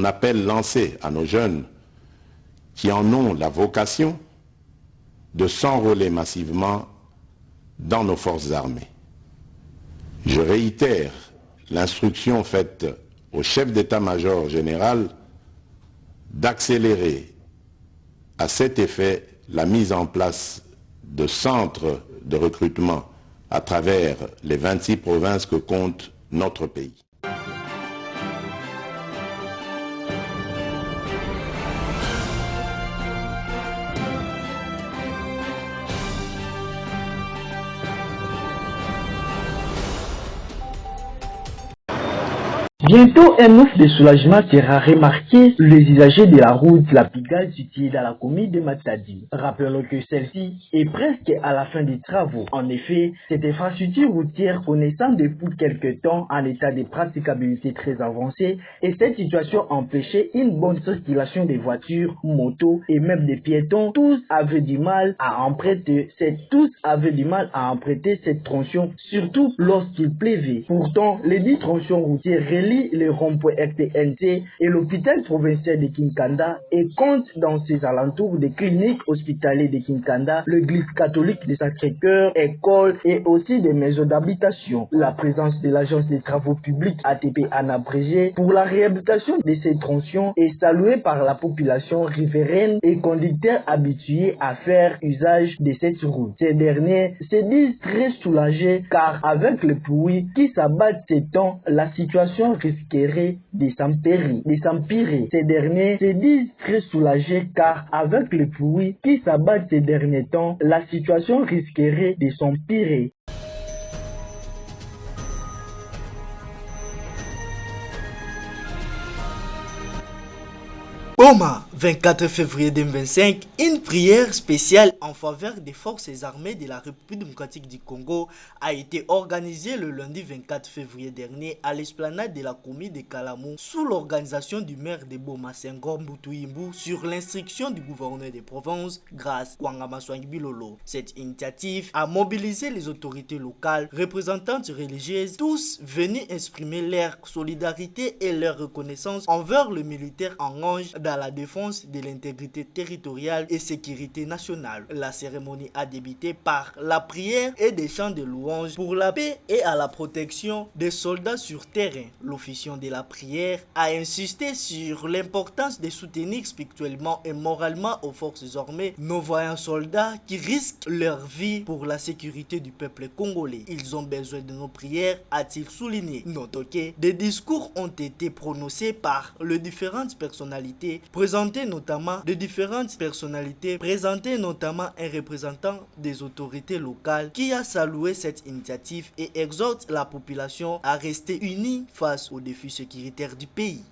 mon appel lancé à nos jeunes qui en ont la vocation de s'enrôler massivement dans nos forces armées. Je réitère l'instruction faite au chef d'état-major général d'accélérer à cet effet la mise en place de centres de recrutement à travers les 26 provinces que compte notre pays. Bientôt, un ouf de soulagement sera remarqué sur les usagers de la route La Picale située dans la commune de Matadi. Rappelons que celle-ci est presque à la fin des travaux. En effet, cette infrastructure routière connaissant depuis quelques temps en état de praticabilité très avancé et cette situation empêchait une bonne circulation des voitures, motos et même des piétons. Tous avaient du mal à emprunter cette tronçon, surtout lorsqu'il pleuvait. Pourtant, les 10 tronçons routiers relient le rond-point RTNT et l'hôpital provincial de Kinkanda et compte dans ses alentours des cliniques hospitalières de Kinkanda, l'église catholique de Sacré-Cœur, écoles et aussi des maisons d'habitation. La présence de l'agence des travaux publics ATP en abrégé pour la réhabilitation de ces tronçons est saluée par la population riveraine et conducteurs habitués à faire usage de cette route. Ces derniers se disent très soulagés car avec le pluie qui s'abattent ces temps, la situation risquerait de s'empirer. Ces derniers se disent très soulagés car avec les pluies qui s'abattent ces derniers temps, la situation risquerait de s'empirer. Goma, 24 février 2025, une prière spéciale en faveur des forces armées de la République démocratique du Congo a été organisée le lundi 24 février dernier à l'esplanade de la commune de Kalamou sous l'organisation du maire de Boma Senghor Mbutu-Yimbu sur l'instruction du gouverneur des provinces Grace Kwangama-Swang-Bilolo. Cette initiative a mobilisé les autorités locales, représentantes religieuses, tous venus exprimer leur solidarité et leur reconnaissance envers le militaire en ange dans la défense de l'intégrité territoriale et sécurité nationale. La cérémonie a débuté par la prière et des chants de louanges pour la paix et à la protection des soldats sur terrain. L'officiant de la prière a insisté sur l'importance de soutenir spirituellement et moralement aux forces armées nos voyants soldats qui risquent leur vie pour la sécurité du peuple congolais. Ils ont besoin de nos prières, a-t-il souligné. Notons que des discours ont été prononcés par les différentes personnalités présenter notamment un représentant des autorités locales qui a salué cette initiative et exhorte la population à rester unie face aux défis sécuritaires du pays.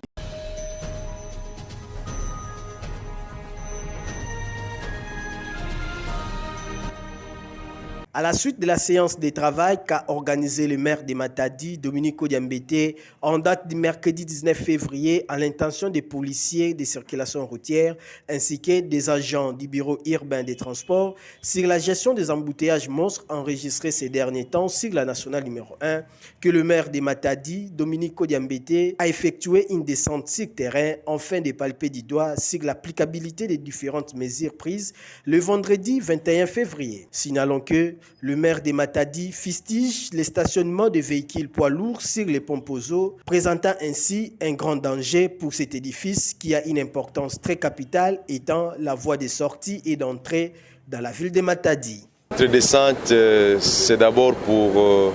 À la suite de la séance de travail qu'a organisé le maire de Matadi, Dominique Odiambété, en date du mercredi 19 février, à l'intention des policiers de circulation routière ainsi que des agents du bureau urbain des transports sur la gestion des embouteillages monstres enregistrés ces derniers temps sur la nationale numéro 1, que le maire de Matadi, Dominique Odiambété, a effectué une descente sur terrain afin de palper du doigt sur l'applicabilité des différentes mesures prises le vendredi 21 février. Signalons que le maire de Matadi fustige les stationnements de véhicules poids lourds sur les pompes aux eaux, présentant ainsi un grand danger pour cet édifice qui a une importance très capitale étant la voie de sortie et d'entrée dans la ville de Matadi. Notre descente, c'est d'abord pour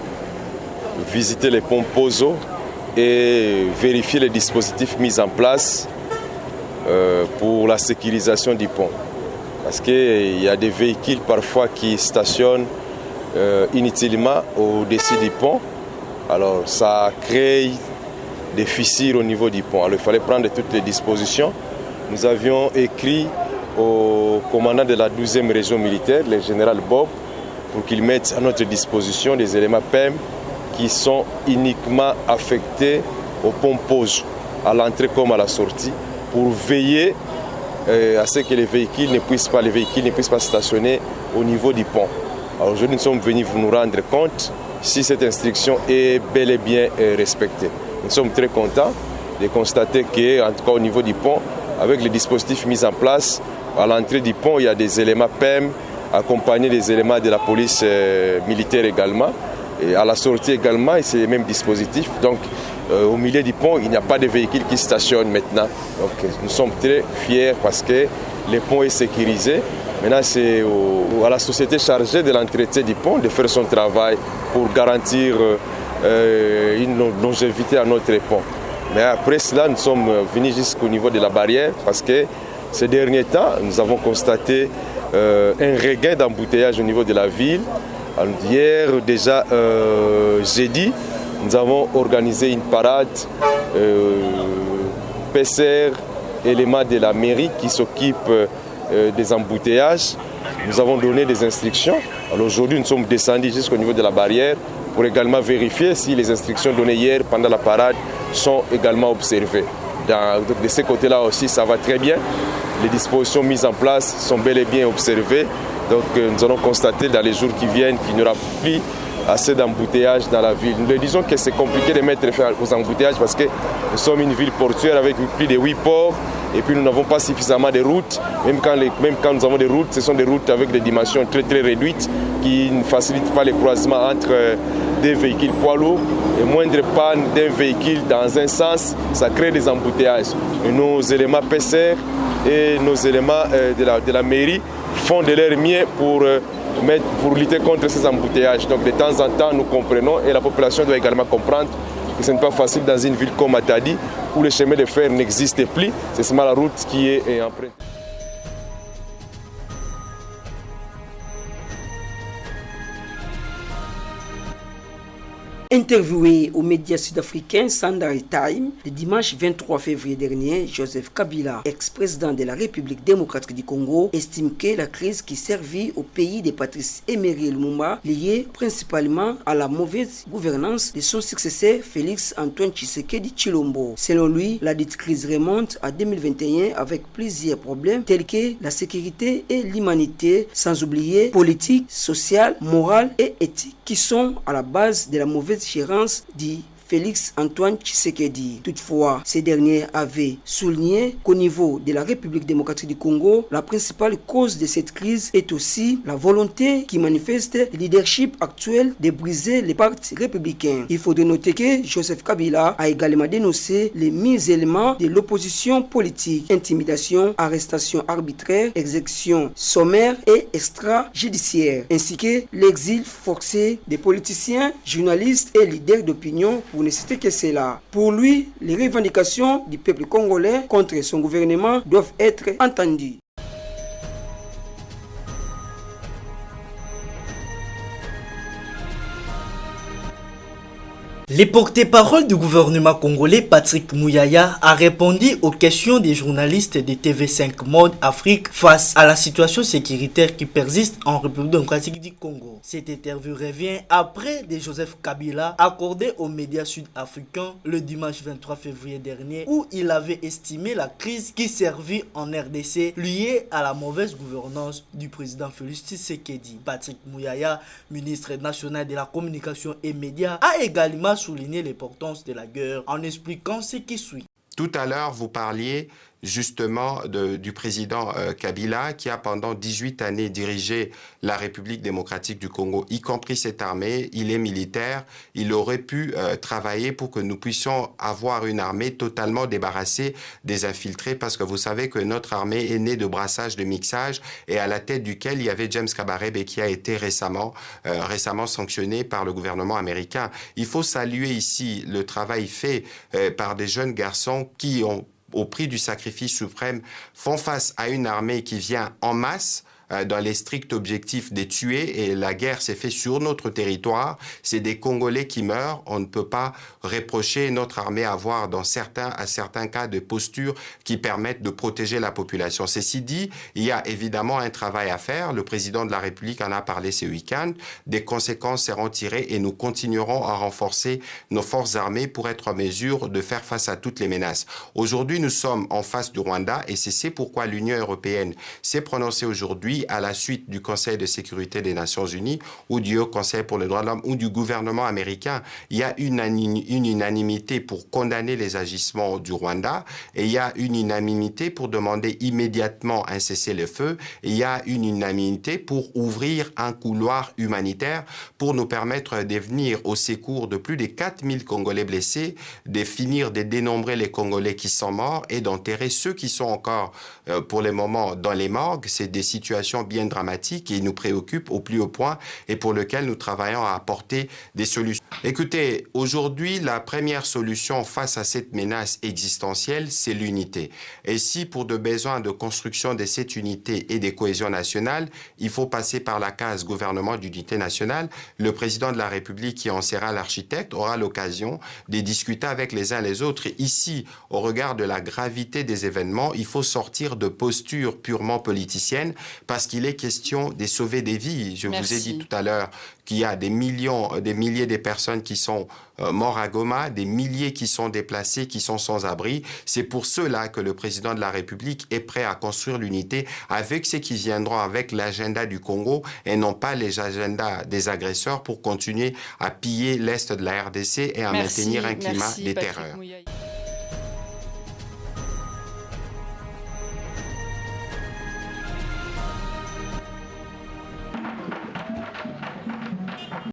visiter les pompes aux eaux et vérifier les dispositifs mis en place pour la sécurisation du pont. Parce qu'il y a des véhicules parfois qui stationnent inutilement au-dessus du pont. Alors ça crée des fissures au niveau du pont. Alors il fallait prendre toutes les dispositions. Nous avions écrit au commandant de la 12e région militaire, le général Bob, pour qu'il mette à notre disposition des éléments PEM qui sont uniquement affectés aux pompes à l'entrée comme à la sortie, pour veiller à ce que les véhicules ne puissent pas stationner au niveau du pont. Alors aujourd'hui, nous sommes venus vous nous rendre compte si cette instruction est bel et bien respectée. Nous sommes très contents de constater qu'en tout cas au niveau du pont, avec les dispositifs mis en place, à l'entrée du pont, il y a des éléments PEM, accompagnés des éléments de la police militaire également. Et à la sortie également, c'est les mêmes dispositifs. Donc, au milieu du pont, il n'y a pas de véhicules qui stationnent maintenant. Donc, nous sommes très fiers parce que le pont est sécurisé. Maintenant, c'est à la société chargée de l'entretien du pont de faire son travail pour garantir une longévité à notre pont. Mais après cela, nous sommes venus jusqu'au niveau de la barrière parce que ces derniers temps, nous avons constaté un regain d'embouteillage au niveau de la ville. Hier, déjà jeudi, nous avons organisé une parade PCR, élément de la mairie qui s'occupe des embouteillages. Nous avons donné des instructions. Alors aujourd'hui, nous sommes descendus jusqu'au niveau de la barrière pour également vérifier si les instructions données hier pendant la parade sont également observées. De ce côté-là aussi, ça va très bien. Les dispositions mises en place sont bel et bien observées. Donc nous allons constater dans les jours qui viennent qu'il n'y aura plus assez d'embouteillages dans la ville. Nous disons que c'est compliqué de mettre fin aux embouteillages parce que nous sommes une ville portuaire avec plus de 8 ports et puis nous n'avons pas suffisamment de routes. Même quand nous avons des routes, ce sont des routes avec des dimensions très très réduites qui ne facilitent pas les croisements entre des véhicules poids lourds. Et moindre panne d'un véhicule dans un sens, ça crée des embouteillages. Et nos éléments PCR et nos éléments de la mairie font de leur mieux pour lutter contre ces embouteillages. Donc de temps en temps, nous comprenons et la population doit également comprendre que ce n'est pas facile dans une ville comme Matadi où le chemin de fer n'existe plus. C'est seulement la route qui est empruntée. Interviewé aux médias sud-africains Sunday Time le dimanche 23 février dernier, Joseph Kabila, ex-président de la République démocratique du Congo, estime que la crise qui servit au pays de Patrice Emery Lumumba, liée principalement à la mauvaise gouvernance de son successeur Félix Antoine Tshisekedi Tshilombo. Selon lui, la dite crise remonte à 2021 avec plusieurs problèmes tels que la sécurité et l'humanité, sans oublier politique, sociale, morale et éthique qui sont à la base de la mauvaise gérance du Félix Antoine Tshisekedi. Toutefois, ces derniers avaient souligné qu'au niveau de la République démocratique du Congo, la principale cause de cette crise est aussi la volonté qui manifeste le leadership actuel de briser les partis républicains. Il faudrait noter que Joseph Kabila a également dénoncé les musulmans de l'opposition politique, intimidation, arrestation arbitraire, exécution sommaire et extrajudiciaire, ainsi que l'exil forcé des politiciens, journalistes et leaders d'opinion pour ne citer que cela. Pour lui, les revendications du peuple congolais contre son gouvernement doivent être entendues. Le porte-parole du gouvernement congolais, Patrick Mouyaya, a répondu aux questions des journalistes de TV5 Monde Afrique face à la situation sécuritaire qui persiste en République démocratique du Congo. Cette interview revient après de Joseph Kabila accordé aux médias sud-africains le dimanche 23 février dernier où il avait estimé la crise qui servit en RDC liée à la mauvaise gouvernance du président Félix Tshisekedi. Patrick Mouyaya, ministre national de la communication et médias, a également souligner l'importance de la guerre en expliquant ce qui suit. Tout à l'heure, vous parliez justement du président Kabila qui a pendant 18 années dirigé la République démocratique du Congo, y compris cette armée. Il est militaire, il aurait pu travailler pour que nous puissions avoir une armée totalement débarrassée des infiltrés parce que vous savez que notre armée est née de brassage, de mixage et à la tête duquel il y avait James Kabarebe qui a été récemment sanctionné par le gouvernement américain. Il faut saluer ici le travail fait par des jeunes garçons qui ont au prix du sacrifice suprême, font face à une armée qui vient en masse dans les stricts objectifs de tuer et la guerre s'est faite sur notre territoire. C'est des Congolais qui meurent. On ne peut pas reprocher notre armée à avoir à certains cas de postures qui permettent de protéger la population. Ceci dit, il y a évidemment un travail à faire. Le président de la République en a parlé ce week-end. Des conséquences seront tirées et nous continuerons à renforcer nos forces armées pour être en mesure de faire face à toutes les menaces. Aujourd'hui, nous sommes en face du Rwanda et c'est pourquoi l'Union européenne s'est prononcée aujourd'hui si à la suite du Conseil de sécurité des Nations Unies ou du Haut Conseil pour les droits de l'homme ou du gouvernement américain, il y a une unanimité pour condamner les agissements du Rwanda et il y a une unanimité pour demander immédiatement un cessez-le-feu et il y a une unanimité pour ouvrir un couloir humanitaire pour nous permettre de venir au secours de plus de 4000 Congolais blessés, de finir de dénombrer les Congolais qui sont morts et d'enterrer ceux qui sont encore pour le moment dans les morgues. C'est des situations bien dramatiques et nous préoccupent au plus haut point et pour lesquelles nous travaillons à apporter des solutions. Écoutez, aujourd'hui, la première solution face à cette menace existentielle, c'est l'unité. Et si pour de besoins de construction de cette unité et de cohésion nationale, il faut passer par la case gouvernement d'unité nationale, le président de la République qui en sera l'architecte aura l'occasion de discuter avec les uns les autres. Et ici, au regard de la gravité des événements, il faut sortir de postures purement politiciennes parce qu'il est question de sauver des vies. Je vous ai dit tout à l'heure qu'il y a des milliers de personnes qui sont morts à Goma, des milliers qui sont déplacés, qui sont sans abri. C'est pour cela que le président de la République est prêt à construire l'unité avec ceux qui viendront avec l'agenda du Congo et non pas les agendas des agresseurs pour continuer à piller l'Est de la RDC et à maintenir un climat de terreur.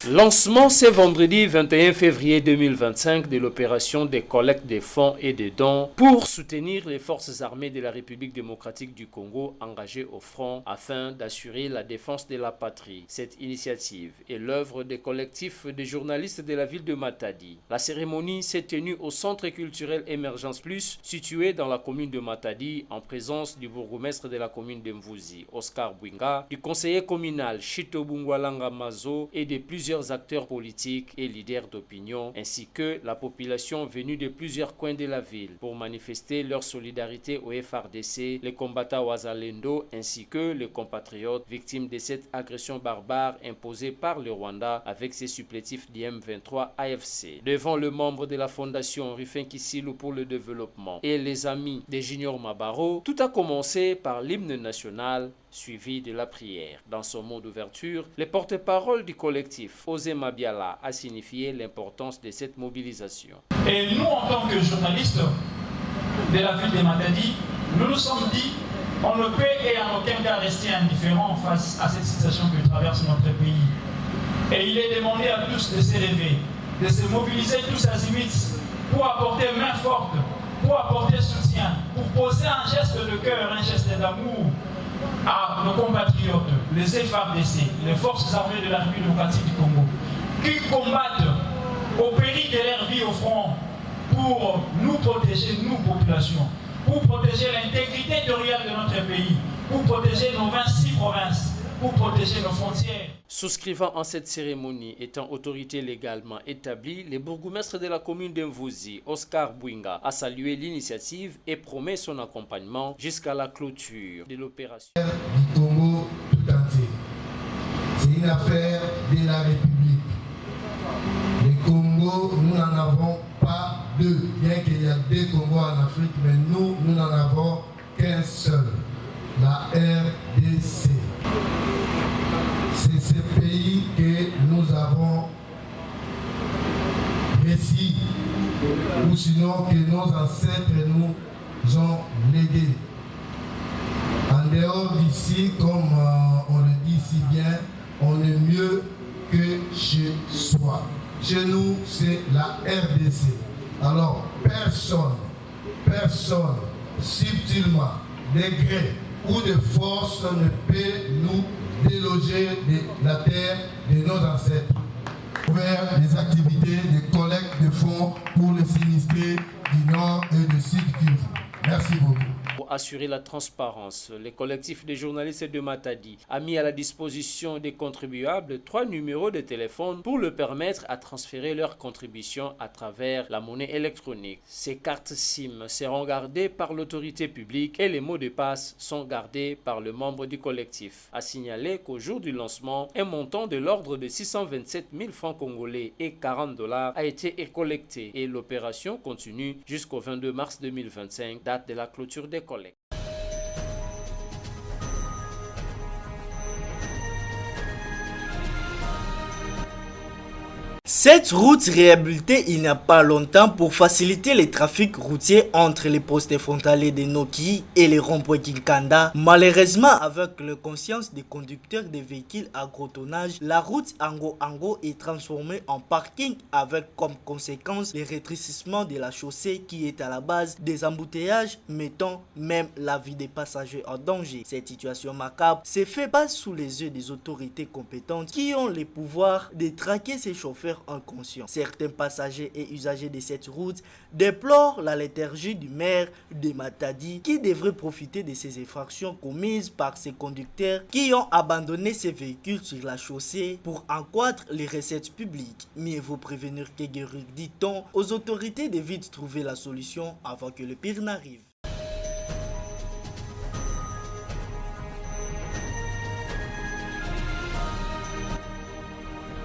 Lancement ce vendredi 21 février 2025 de l'opération des collectes des fonds et des dons pour soutenir les forces armées de la République démocratique du Congo engagées au front afin d'assurer la défense de la patrie. Cette initiative est l'œuvre des collectifs de journalistes de la ville de Matadi. La cérémonie s'est tenue au Centre culturel Émergence Plus, situé dans la commune de Matadi, en présence du bourgmestre de la commune de Mvuzi, Oscar Bwinga, du conseiller communal Chito Bungwalanga Mazo et de plusieurs acteurs politiques et leaders d'opinion, ainsi que la population venue de plusieurs coins de la ville pour manifester leur solidarité au FARDC, les combattants Wazalendo, ainsi que les compatriotes victimes de cette agression barbare imposée par le Rwanda avec ses supplétifs du M23 AFC. Devant le membre de la fondation Rufin Kisilu pour le développement et les amis de Junior Mabaro, tout a commencé par l'hymne national suivi de la prière. Dans son mot d'ouverture, le porte-parole du collectif, Osé Mabiala, a signifié l'importance de cette mobilisation. Et nous, en tant que journalistes de la ville de Matadi, nous nous sommes dit on ne peut et en aucun cas rester indifférent face à cette situation que traverse notre pays. Et il est demandé à tous de se lever, de se mobiliser tous azimuts pour apporter main forte, pour apporter soutien, pour poser un geste de cœur, un geste d'amour à nos compatriotes, les FARDC, les forces armées de la République démocratique du Congo, qui combattent au péril de leur vie au front pour nous protéger, nous, population, pour protéger l'intégrité territoriale de notre pays, pour protéger nos 26 provinces, pour protéger nos frontières. Souscrivant en cette cérémonie, étant autorité légalement établie, le bourgmestre de la commune d'Mvuzi, Oscar Bwinga, a salué l'initiative et promet son accompagnement jusqu'à la clôture de l'opération. Du Congo tout entier. C'est une affaire de la République. Le Congo, nous n'en avons pas deux, bien qu'il y ait deux Congos en Afrique, mais nous n'en avons qu'un seul, la RDC. C'est ce pays que nous avons réussi, ou sinon que nos ancêtres nous ont légué. En dehors d'ici, comme on le dit si bien, on est mieux que chez soi. Chez nous, c'est la RDC. Alors, personne, subtilement, de gré ou de force ne peut nous déloger de la terre de nos ancêtres. Ouvert des activités de collecte de fonds pour les sinistrés du Nord et du Sud Kivu. Merci beaucoup. Pour assurer la transparence, le collectif des journalistes de Matadi a mis à la disposition des contribuables 3 numéros de téléphone pour leur permettre à transférer leurs contributions à travers la monnaie électronique. Ces cartes SIM seront gardées par l'autorité publique et les mots de passe sont gardés par le membre du collectif. A signaler qu'au jour du lancement, un montant de l'ordre de 627 000 francs congolais et $40 a été collecté et l'opération continue jusqu'au 22 mars 2025, date de la clôture des collectes. Cette route réhabilitée il n'y a pas longtemps pour faciliter les trafics routiers entre les postes frontaliers de Noki et les ronds-points Kinkanda. Malheureusement, avec la conscience des conducteurs des véhicules à gros tonnage, la route Ango-Ango est transformée en parking avec comme conséquence les rétrécissements de la chaussée qui est à la base des embouteillages, mettant même la vie des passagers en danger. Cette situation macabre s'est fait pas sous les yeux des autorités compétentes qui ont les pouvoirs de traquer ces chauffeurs inconscients. Certains passagers et usagers de cette route déplorent la léthargie du maire de Matadi qui devrait profiter de ces infractions commises par ces conducteurs qui ont abandonné ces véhicules sur la chaussée pour accroître les recettes publiques. Mieux vaut prévenir que guérir, dit-on, aux autorités de vite trouver la solution avant que le pire n'arrive.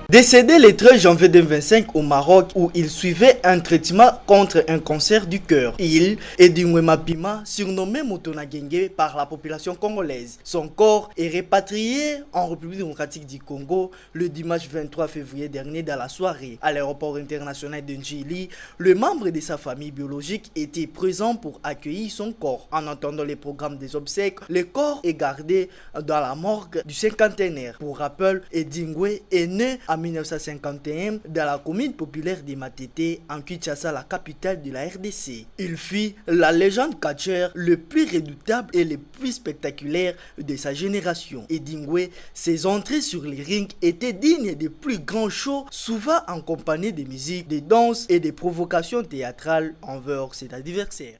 Décédé le 13 janvier 2025 au Maroc où il suivait un traitement contre un cancer du cœur. Il est Edingwema Pima, surnommé Motona Genge par la population congolaise. Son corps est répatrié en République démocratique du Congo le dimanche 23 février dernier dans la soirée. À l'aéroport international de Njili, le membre de sa famille biologique était présent pour accueillir son corps. En entendant les programmes des obsèques, le corps est gardé dans la morgue du cinquantenaire. Pour rappel, Edingwe est né en 1951 dans la commune populaire de Matete en Kinshasa, la capitale de la RDC. Il fut la légende catcheur le plus redoutable et le plus spectaculaire de sa génération. Edingwe, ses entrées sur les rings étaient dignes des plus grands shows, souvent en compagnie de musique, de danse et de provocations théâtrales envers ses adversaires.